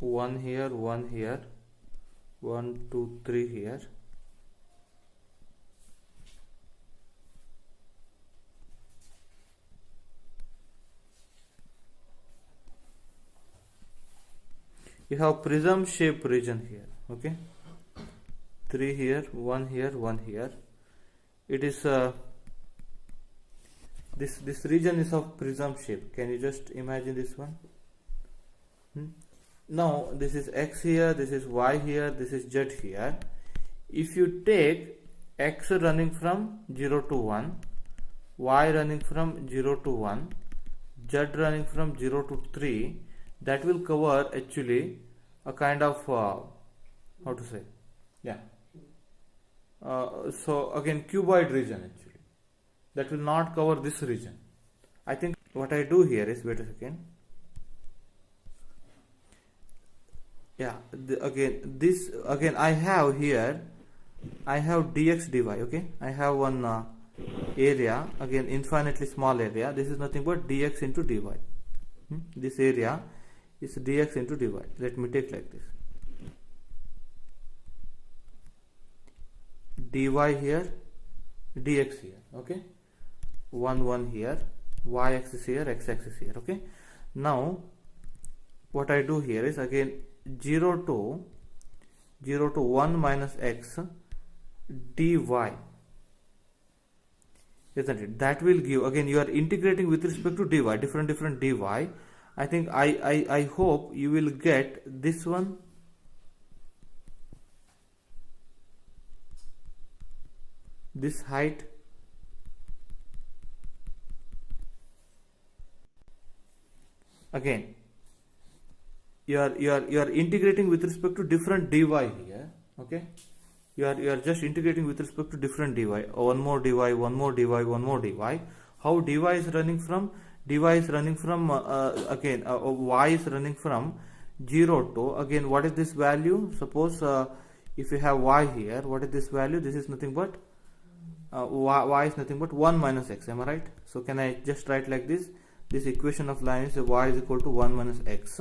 1 here, 1 here, 1 2 3 here. You have prism shape region here, okay? 3 here, 1 here, 1 here. It is this region is of prism shape. Can you just imagine this one? Now this is x here, this is y here, this is z here. If you take x running from 0 to 1, y running from 0 to 1, z running from 0 to 3, that will cover actually a kind of how to say, yeah, so again cuboid region actually, that will not cover this region. I think what I do here is, wait a second, yeah, again I have here, I have dx dy, okay, I have one area, again infinitely small area. This is nothing but dx into dy. This area is dx into dy. Let me take like this, dy here, dx here, okay, 1 1 here, y axis here, x axis here, okay. Now what I do here is, again 0 to 1 minus x dy, isn't it? That will give, again you are integrating with respect to dy, different dy. I think I hope you will get this one, this height, again you are integrating with respect to different dy here, okay. You are just integrating with respect to different dy, one more dy, one more dy, one more dy. How dy is running from? Dy is running from again y is running from 0 to, again what is this value? Suppose if you have y here, what is this value? This is nothing but y is nothing but 1 minus x, am I right? So can I just write like this? This equation of line is y is equal to 1 minus x.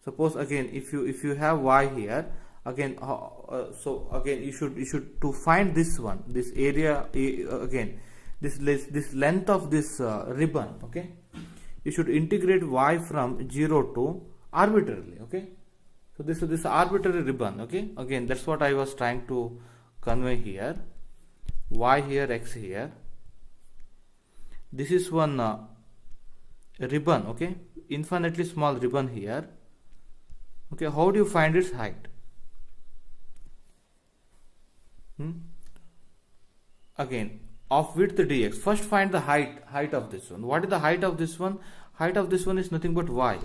Suppose again if you have y here, again so again you should to find this one, this area, again this length of this ribbon, okay, you should integrate y from 0 to arbitrarily, okay. So this arbitrary ribbon, okay, again that's what I was trying to convey here. Y here, x here, this is one ribbon, okay, infinitely small ribbon here, okay. How do you find its height? Again of width dx, first find the height of this one. What is the height of this one? Height of this one is nothing but y,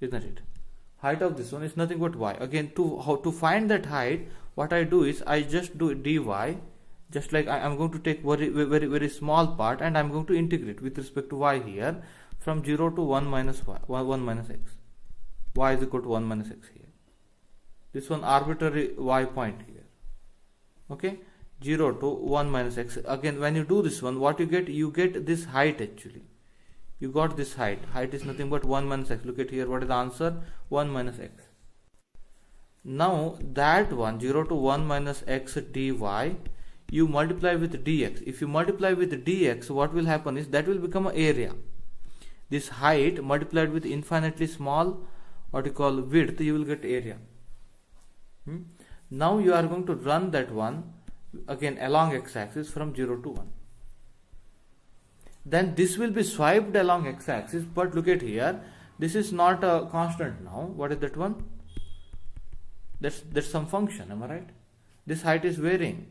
isn't it? Height of this one is nothing but y. Again to find that height, what I do is I just do dy, just like I am going to take very small part and I am going to integrate with respect to y here from 0 to 1 minus y, 1 minus x. Y is equal to 1 minus x here. This one arbitrary y point here, okay, 0 to 1 minus x. Again when you do this one, what you get? You get this height actually. You got this height. Height is nothing but 1 minus x. Look at here, what is the answer? 1 minus x. Now that one 0 to 1 minus x dy, you multiply with dx. If you multiply with dx, what will happen is that will become an area. This height multiplied with infinitely small, what you call width, you will get area. Now you are going to run that one again along x-axis from 0 to 1. Then this will be swiped along x-axis, but look at here, this is not a constant now. What is that one? That's some function, am I right? This height is varying.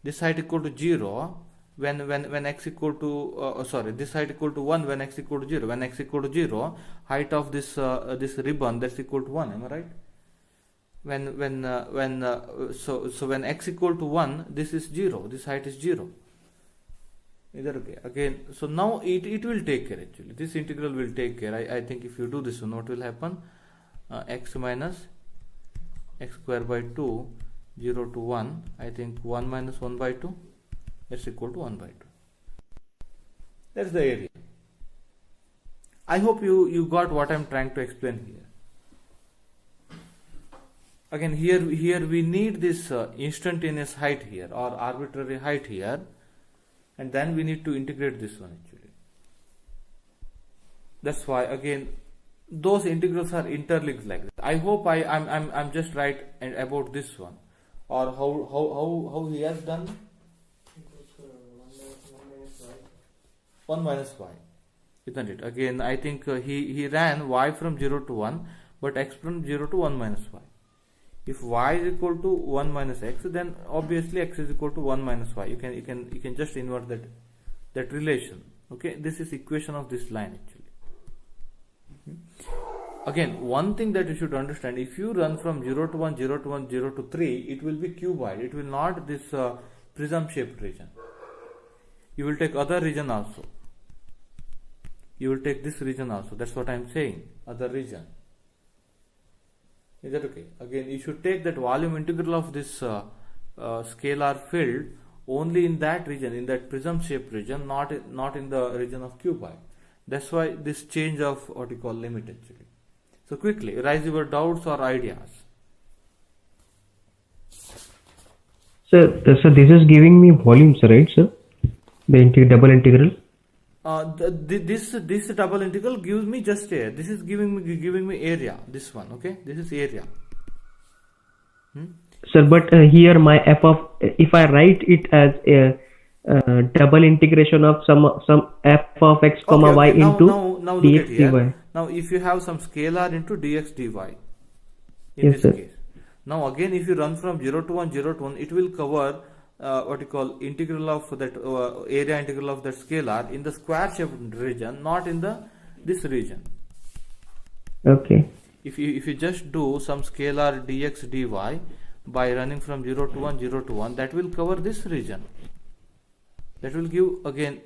This height equal to 0 when x equal to this height equal to 1 when x equal to 0. When x equal to 0, height of this this ribbon, that's equal to 1, am I right? When x equal to 1, this is 0, this height is 0. Is that okay? Again, so now it will take care actually. This integral will take care. I think if you do this one, what will happen? X minus x square by 2, 0 to 1, I think 1 minus 1 by 2, that's equal to 1 by 2. That's the area. I hope you got what I am trying to explain here. again here we need this instantaneous height here or arbitrary height here, and then we need to integrate this one actually. That's why again those integrals are interlinked like this. I hope I'm just right and about this one, or how he has done 1 minus y, isn't it? Again I think he ran y from 0 to 1 but x from 0 to 1 minus y. If y is equal to 1 minus x, then obviously x is equal to 1 minus y. You can just invert that relation. Okay, this is equation of this line actually. Again, one thing that you should understand, if you run from 0 to 1, 0 to 1, 0 to 3, it will be cuboid. It will not this prism shaped region. You will take other region also. You will take this region also. That's what I am saying, other region. Is that okay? Again, you should take that volume integral of this scalar field only in that region, in that prism shaped region, not in the region of cuboid. That's why this change of what you call limit actually. So quickly, raise your doubts or ideas. Sir, this is giving me volumes, right, sir? The double integral. This double integral gives me just area. This is giving me area. This one, okay? This is area. Sir, but here my f of, if I write it as a double integration of some f of x comma y into now look dx at here. dy. Now if you have some scalar into dx dy in Yes, this sir. case. Now again if you run from 0 to 1, 0 to 1, it will cover what you call integral of that area integral of that scalar in the square shaped region, not in this region. Okay. If you just do some scalar dx dy by running from 0 to 1, 0 to 1, that will cover this region. That will give again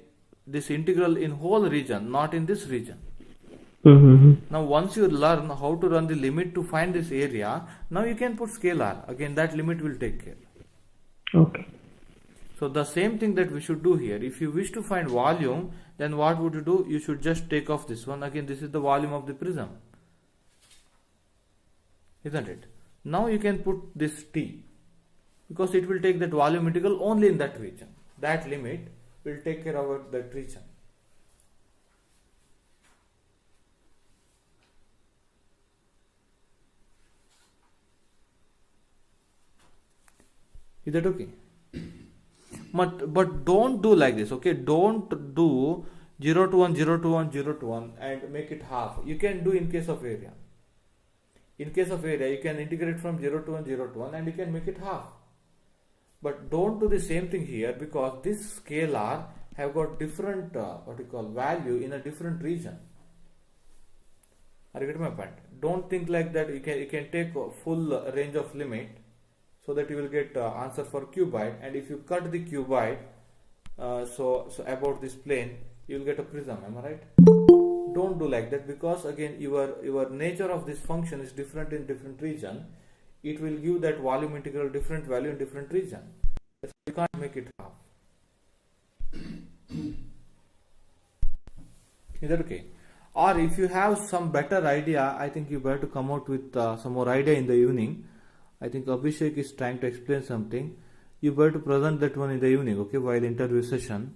this integral in whole region, not in this region. Now once you learn how to run the limit to find this area, now you can put scalar. Again that limit will take care. Okay. So the same thing that we should do here. If you wish to find volume, then what would you do? You should just take off this one. Again this is the volume of the prism, isn't it? Now you can put this t, because it will take that volume integral only in that region. That limit will take care of that region. Is that okay? But don't do like this, okay? Don't do 0 to 1, 0 to 1, 0 to 1 and make it half. You can do in case of area. In case of area, you can integrate from 0 to 1, 0 to 1 and you can make it half. But don't do the same thing here, because this scalar have got different what you call value in a different region. Are you getting my point? Don't think like that. You can take a full range of limit, so that you will get answer for cuboid, and if you cut the cuboid so about this plane, you will get a prism. Am I right? Don't do like that, because again your nature of this function is different in different region. It will give that volume integral different value in different region. So you can't make it half. Is that okay? Or if you have some better idea, I think you better come out with some more idea in the evening. I think Abhishek is trying to explain something. You better present that one in the evening, okay, while interview session,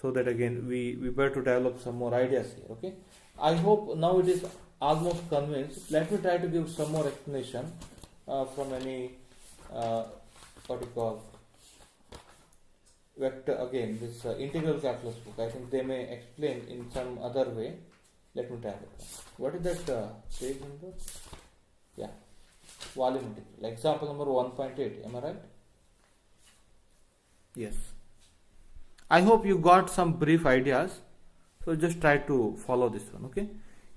so that again we better develop some more ideas here, okay. I hope now it is almost convinced. Let me try to give some more explanation from any what you call vector, again this integral calculus book. I think they may explain in some other way. Let me try it. What is that page number? Yeah, volume integral, example number 1.8. Am I right? Yes. I hope you got some brief ideas, so just try to follow this one, okay.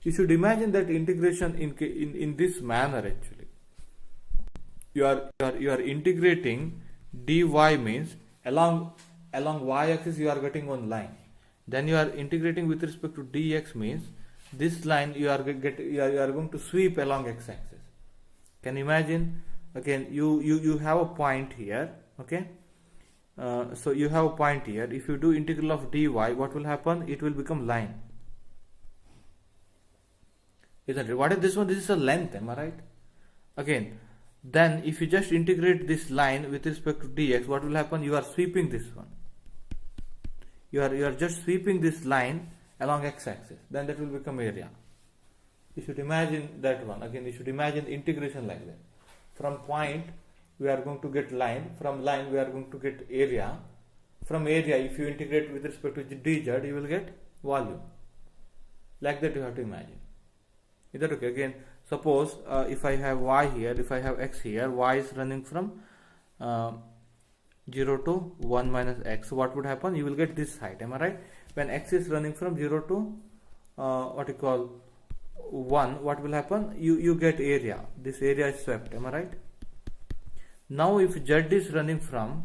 You should imagine that integration in this manner actually. You are integrating dy, means along y-axis you are getting one line. Then you are integrating with respect to dx, means this line you are going to sweep along x-axis. Can you imagine? Again, you have a point here, okay. So you have a point here. If you do integral of dy, what will happen? It will become line, isn't it? What is this one? This is a length. Am I right? Again, Then if you just integrate this line with respect to dx, what will happen? You are sweeping this one. You are just sweeping this line along x-axis. Then that will become area. You should imagine that one. Again, you should imagine integration like that. From point, we are going to get line. From line, we are going to get area. From area, if you integrate with respect to dz, you will get volume. Like that you have to imagine. Is that okay? Again, suppose if I have y here, if I have x here, y is running from 0 to 1 minus x. So what would happen? You will get this height. Am I right? When x is running from 0 to 1, what will happen? You get area. This area is swept. Am I right? Now if z is running from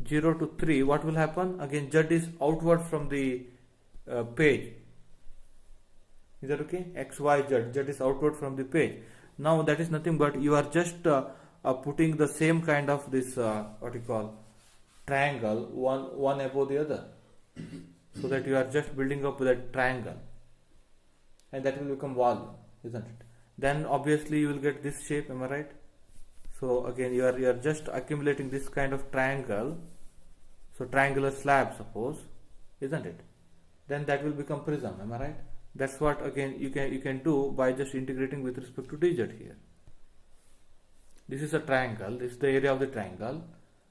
0 to 3, what will happen? Again, z is outward from the page. Is that okay? X, Y, Z. Z is outward from the page. Now that is nothing but you are just putting the same kind of this triangle one above the other, so that you are just building up that triangle, and that will become volume, isn't it? Then obviously you will get this shape. Am I right? So again you are just accumulating this kind of triangle. So triangular slab, suppose, isn't it? Then that will become prism. Am I right? That's what again you can do by just integrating with respect to dz here. This is a triangle. This is the area of the triangle.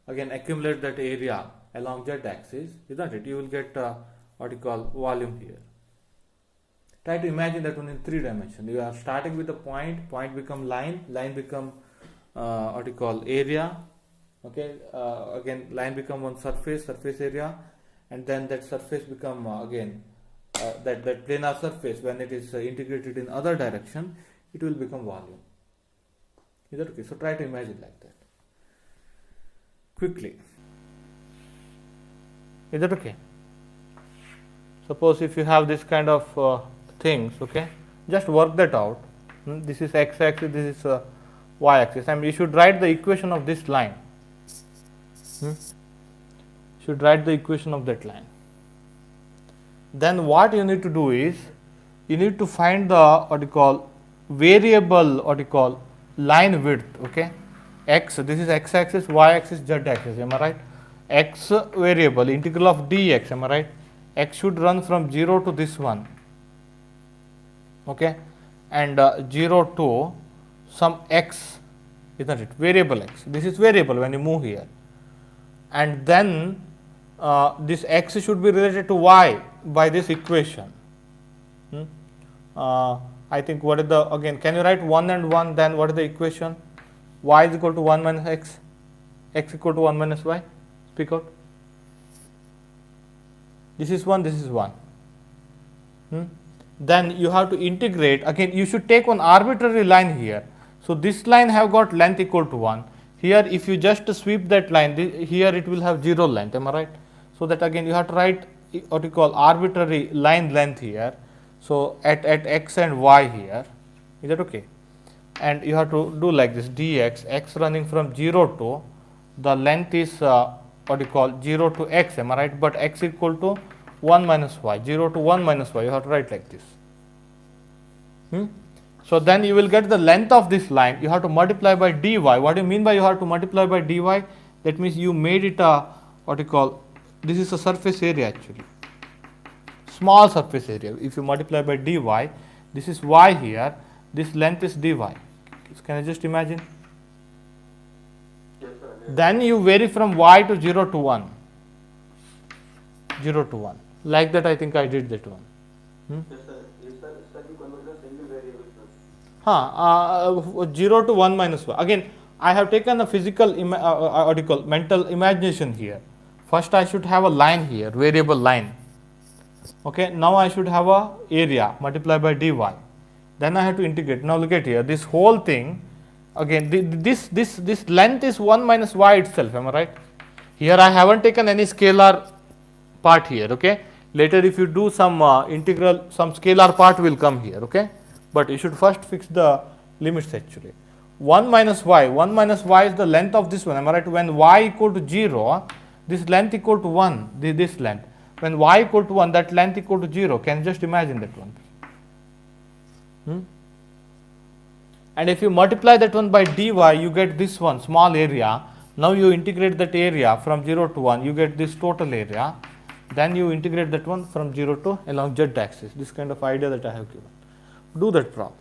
Again, accumulate that area along z axis, isn't it? You will get volume here. Try to imagine that one in 3 dimensions. You are starting with a point. Point become line. Line become area. Okay. Again, line become one surface area, and then that surface become that planar surface. When it is integrated in other direction, it will become volume. Is that okay? So try to imagine like that quickly. Is that okay? Suppose if you have this kind of things, okay, just work that out. This is x-axis, this is y-axis, and you should write the equation of this line. Should write the equation of that line. Then what you need to do is you need to find the variable line width. Okay, x, this is x-axis, y-axis, z-axis. Am I right? X variable, integral of dx. Am I right? X should run from 0 to this one. Okay, and 0 to some x, isn't it? Variable x. This is variable when you move here, and then this x should be related to y by this equation. I think what is the, again, can you write 1 and 1, then what is the equation? Y is equal to 1 minus x, x equal to 1 minus y. Speak out. This is 1, this is 1. Then you have to integrate. Again, you should take one arbitrary line here. So this line have got length equal to 1. Here if you just sweep that line, here it will have 0 length. Am I right? So that again you have to write what you call arbitrary line length here. So at x and y here. Is that okay? And you have to do like this: dx, x running from 0 to, the length is 0 to x. Am I right? But x equal to 1 minus y, 0 to 1 minus y. You have to write like this. So then you will get the length of this line. You have to multiply by dy. What do you mean by you have to multiply by dy? That means you made it a this is a surface area actually, small surface area. If you multiply by dy, this is y here, this length is dy. Can I just imagine? Yes, sir. Then you vary from y to 0 to 1. 0 to 1. Like that I think I did that one. Yes, sir. Yes, sir. Sir, you convert the single variable, sir. 0 to 1 minus y. Again, I have taken a physical mental imagination here. First I should have a line here, variable line. Okay, now I should have a area multiplied by dy. Then I have to integrate. Now look at here, this whole thing, again this length is 1 minus y itself. Am I right? Here I haven't taken any scalar part here. Okay, later if you do some integral, some scalar part will come here. Okay, but you should first fix the limits actually. 1 minus y is the length of this one. Am I right? When y equal to 0, this length equal to 1, this length. When y equal to 1, that length equal to 0. Can you just imagine that one? and if you multiply that one by dy, you get this one small area. Now you integrate that area from 0 to 1, you get this total area. Then you integrate that one from 0 to along z axis. This kind of idea that I have given. Do that problem.